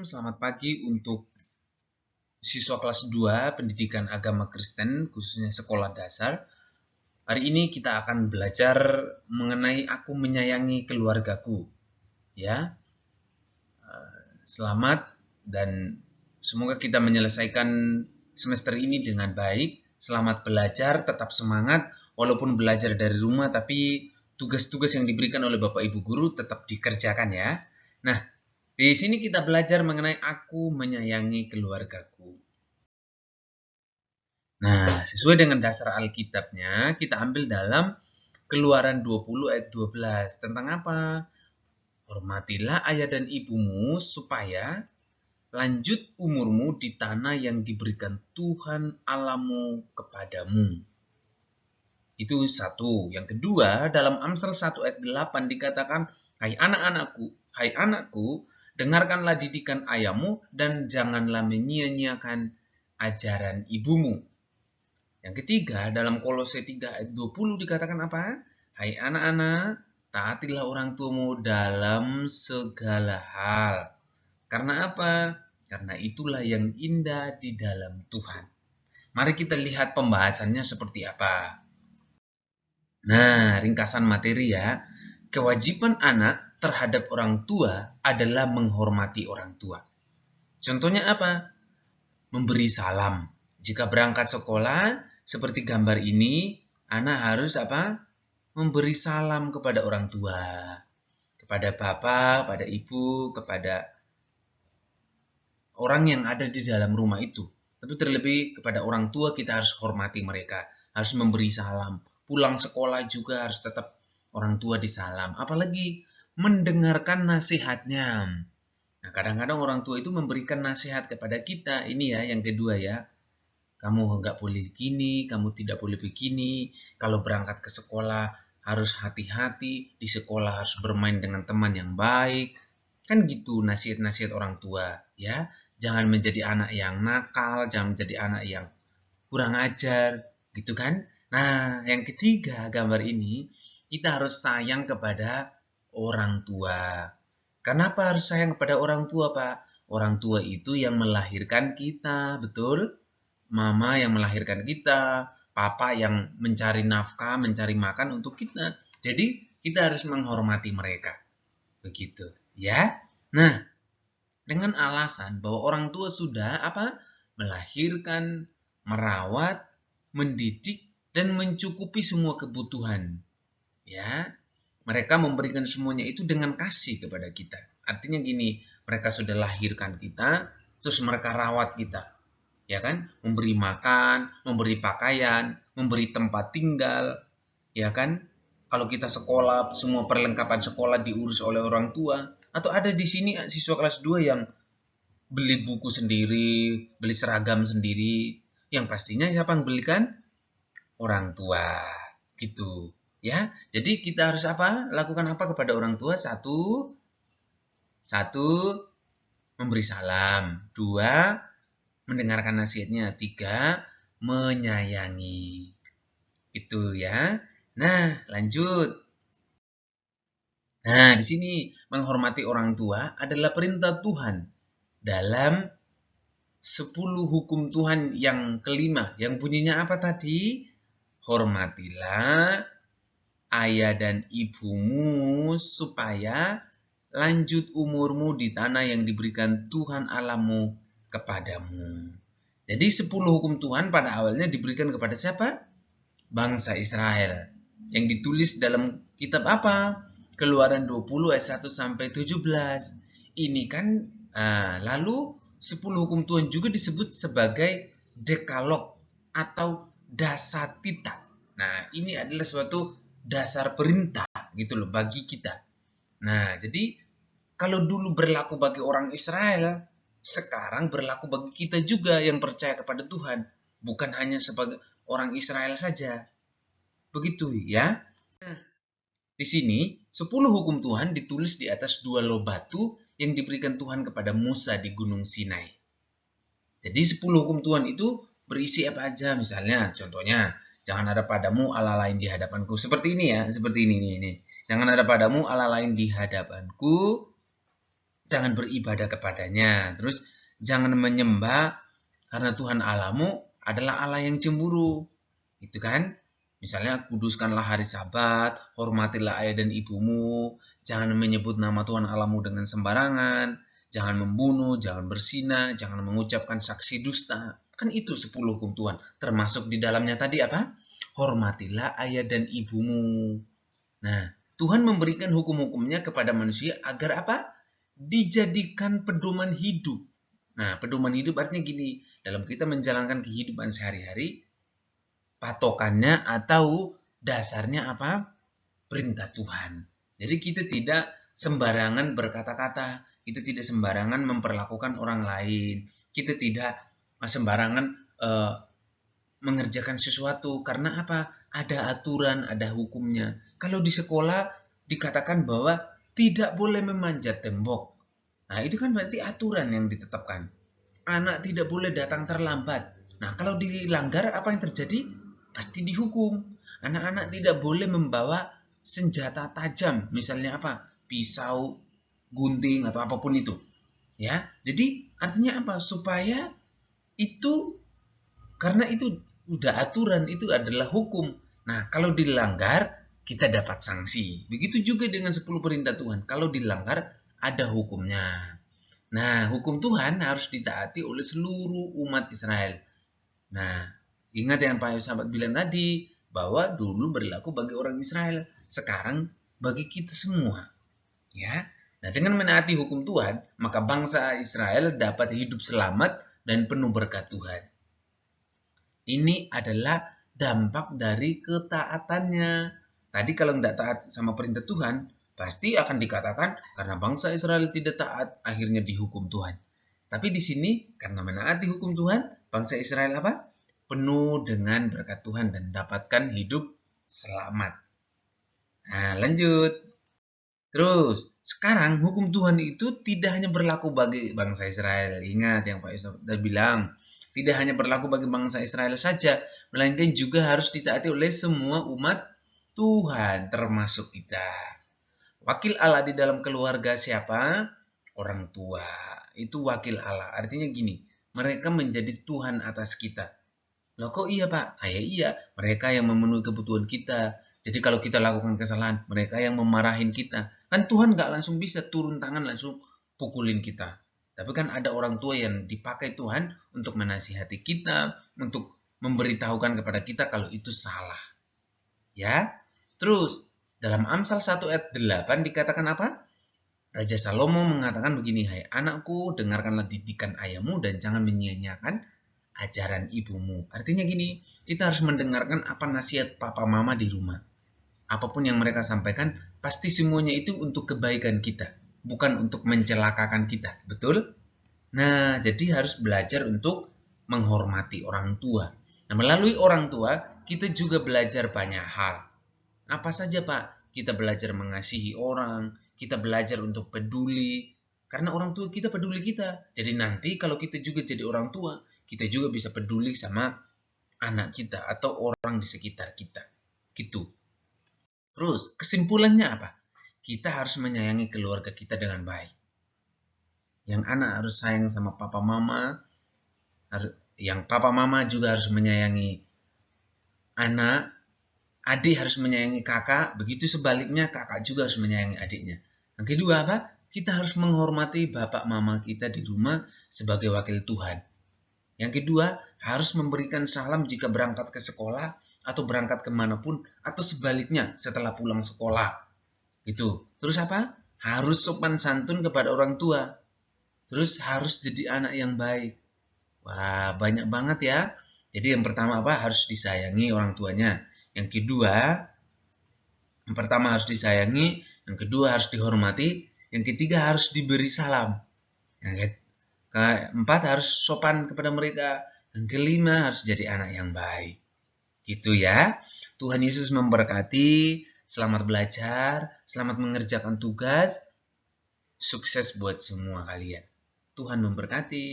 selamat pagi untuk siswa kelas 2 Pendidikan Agama Kristen, khususnya sekolah dasar. Hari ini kita akan belajar mengenai aku menyayangi keluargaku. Ya, selamat dan semoga kita menyelesaikan semester ini dengan baik. Selamat belajar, tetap semangat, walaupun belajar dari rumah, tapi tugas-tugas yang diberikan oleh Bapak Ibu Guru tetap dikerjakan ya. Nah, di sini kita belajar mengenai aku menyayangi keluargaku. Nah, sesuai dengan dasar Alkitabnya, kita ambil dalam Keluaran 20 ayat 12. Tentang apa? Hormatilah ayah dan ibumu supaya lanjut umurmu di tanah yang diberikan Tuhan Allahmu kepadamu. Itu satu. Yang kedua, dalam Amsal 1 ayat 8 dikatakan, hai anakku, dengarkanlah didikan ayahmu dan janganlah menyia-nyiakan ajaran ibumu. Yang ketiga, dalam Kolose 3 ayat 20 dikatakan apa? Hai anak-anak, taatilah orang tuamu dalam segala hal. Karena apa? Karena itulah yang indah di dalam Tuhan. Mari kita lihat pembahasannya seperti apa. Nah, ringkasan materi ya. Kewajiban anak terhadap orang tua adalah menghormati orang tua. Contohnya apa? Memberi salam. Jika berangkat sekolah, seperti gambar ini, anak harus apa? Memberi salam kepada orang tua. Kepada bapak, pada ibu, kepada orang yang ada di dalam rumah itu. Tapi terlebih kepada orang tua kita harus hormati mereka. Harus memberi salam. Pulang sekolah juga harus tetap orang tua disalam. Apalagi mendengarkan nasihatnya. Nah, kadang-kadang orang tua itu memberikan nasihat kepada kita. Ini ya, yang kedua ya. Kamu nggak boleh gini, kamu tidak boleh begini. Kalau berangkat ke sekolah harus hati-hati. Di sekolah harus bermain dengan teman yang baik. Kan gitu nasihat-nasihat orang tua ya. Jangan menjadi anak yang nakal, jangan menjadi anak yang kurang ajar, gitu kan? Nah, yang ketiga gambar ini, kita harus sayang kepada orang tua. Kenapa harus sayang kepada orang tua, Pak? Orang tua itu yang melahirkan kita, betul? Mama yang melahirkan kita, papa yang mencari nafkah, mencari makan untuk kita. Jadi, kita harus menghormati mereka. Begitu, ya. Nah, dengan alasan bahwa orang tua sudah apa? Melahirkan, merawat, mendidik dan mencukupi semua kebutuhan. Ya. Mereka memberikan semuanya itu dengan kasih kepada kita. Artinya gini, mereka sudah lahirkan kita, terus mereka rawat kita. Ya kan? Memberi makan, memberi pakaian, memberi tempat tinggal, ya kan? Kalau kita sekolah, semua perlengkapan sekolah diurus oleh orang tua. Atau ada di sini siswa kelas 2 yang beli buku sendiri, beli seragam sendiri. Yang pastinya siapa yang belikan? Orang tua. Gitu. Ya, jadi kita harus apa? Lakukan apa kepada orang tua? Satu, memberi salam. Dua, mendengarkan nasihatnya. Tiga, menyayangi. Itu ya. Nah, lanjut. Nah, di sini menghormati orang tua adalah perintah Tuhan dalam 10 hukum Tuhan yang kelima. Yang bunyinya apa tadi? Hormatilah ayah dan ibumu supaya lanjut umurmu di tanah yang diberikan Tuhan Allahmu kepadamu. Jadi 10 hukum Tuhan pada awalnya diberikan kepada siapa? Bangsa Israel. Yang ditulis dalam kitab apa? Keluaran 20 ayat 1 sampai 17. Ini kan lalu 10 hukum Tuhan juga disebut sebagai dekalog atau dasatita. Nah, ini adalah suatu dasar perintah gitu loh bagi kita. Nah, jadi kalau dulu berlaku bagi orang Israel, sekarang berlaku bagi kita juga yang percaya kepada Tuhan. Bukan hanya sebagai orang Israel saja. Begitu ya. Nah, di sini 10 hukum Tuhan ditulis di atas 2 loh batu yang diberikan Tuhan kepada Musa di Gunung Sinai. Jadi 10 hukum Tuhan itu berisi apa aja? Misalnya, contohnya, jangan ada padamu Allah lain di hadapanku. Seperti ini ya, seperti ini. Jangan ada padamu Allah lain di hadapanku. jangan beribadah kepadanya. Terus jangan menyembah karena Tuhan Allahmu adalah Allah yang cemburu. Itu kan? Misalnya kuduskanlah hari Sabat, hormatilah ayah dan ibumu, jangan menyebut nama Tuhan Allahmu dengan sembarangan, jangan membunuh, jangan berzina, jangan mengucapkan saksi dusta. Kan itu 10 hukum Tuhan. Termasuk di dalamnya tadi apa? Hormatilah ayah dan ibumu. Nah, Tuhan memberikan hukum-hukumnya kepada manusia agar apa? Dijadikan pedoman hidup. Nah, pedoman hidup artinya gini, dalam kita menjalankan kehidupan sehari-hari, patokannya atau dasarnya apa? Perintah Tuhan. Jadi kita tidak sembarangan berkata-kata, kita tidak sembarangan memperlakukan orang lain, kita tidak sembarangan mengerjakan sesuatu. Karena apa? Ada aturan, ada hukumnya. Kalau di sekolah dikatakan bahwa tidak boleh memanjat tembok. Nah, itu kan berarti aturan yang ditetapkan. Anak tidak boleh datang terlambat. Nah, kalau dilanggar apa yang terjadi? Pasti dihukum. Anak-anak tidak boleh membawa senjata tajam, misalnya apa? Pisau, gunting atau apapun itu. Ya. Jadi artinya apa? Supaya itu karena itu udah aturan, itu adalah hukum. Nah, kalau dilanggar kita dapat sanksi. Begitu juga dengan 10 perintah Tuhan. Kalau dilanggar ada hukumnya. Nah, hukum Tuhan harus ditaati oleh seluruh umat Israel. Nah, ingat yang Pak sahabat bilang tadi, bahwa dulu berlaku bagi orang Israel, sekarang bagi kita semua. Ya. Nah, dengan menaati hukum Tuhan, maka bangsa Israel dapat hidup selamat dan penuh berkat Tuhan. Ini adalah dampak dari ketaatannya. Tadi kalau tidak taat sama perintah Tuhan, pasti akan dikatakan karena bangsa Israel tidak taat, akhirnya dihukum Tuhan. Tapi di sini karena menaati hukum Tuhan, bangsa Israel apa? Penuh dengan berkat Tuhan dan dapatkan hidup selamat. Nah, lanjut. Terus, sekarang hukum Tuhan itu tidak hanya berlaku bagi bangsa Israel. Ingat yang Pak Yusuf tadi bilang, tidak hanya berlaku bagi bangsa Israel saja, melainkan juga harus ditaati oleh semua umat Tuhan, termasuk kita. Wakil Allah di dalam keluarga siapa? Orang tua. Itu wakil Allah. Artinya gini, mereka menjadi Tuhan atas kita. Loh kok iya Pak? Kayak iya, mereka yang memenuhi kebutuhan kita. Jadi kalau kita lakukan kesalahan, mereka yang memarahin kita. Kan Tuhan nggak langsung bisa turun tangan langsung pukulin kita. Tapi kan ada orang tua yang dipakai Tuhan untuk menasihati kita, untuk memberitahukan kepada kita kalau itu salah. Ya. Terus, dalam Amsal 1 ayat 8 dikatakan apa? Raja Salomo mengatakan begini, hai anakku, dengarkanlah didikan ayahmu dan jangan menyia-nyiakan ajaran ibumu. Artinya gini, kita harus mendengarkan apa nasihat papa mama di rumah. Apapun yang mereka sampaikan, pasti semuanya itu untuk kebaikan kita, bukan untuk mencelakakan kita. Betul? Nah, jadi harus belajar untuk menghormati orang tua. Nah, melalui orang tua, kita juga belajar banyak hal. Apa saja, Pak? Kita belajar mengasihi orang, kita belajar untuk peduli, karena orang tua kita peduli kita. Jadi nanti kalau kita juga jadi orang tua, kita juga bisa peduli sama anak kita atau orang di sekitar kita. Gitu. Terus, kesimpulannya apa? Kita harus menyayangi keluarga kita dengan baik. Yang anak harus sayang sama papa mama, yang papa mama juga harus menyayangi anak, adik harus menyayangi kakak, begitu sebaliknya kakak juga harus menyayangi adiknya. Yang kedua apa? Kita harus menghormati bapak mama kita di rumah sebagai wakil Tuhan. Yang kedua, harus memberikan salam jika berangkat ke sekolah atau berangkat kemanapun, atau sebaliknya setelah pulang sekolah. Itu. Terus apa? Harus sopan santun kepada orang tua. Terus harus jadi anak yang baik. Wah, banyak banget ya. Jadi yang pertama apa? Harus disayangi orang tuanya. Yang kedua, yang pertama harus disayangi, yang kedua harus dihormati, yang ketiga harus diberi salam. Yang keempat harus sopan kepada mereka. Yang kelima harus jadi anak yang baik. Gitu ya. Tuhan Yesus memberkati. Selamat belajar, selamat mengerjakan tugas. Sukses buat semua kalian. Tuhan memberkati.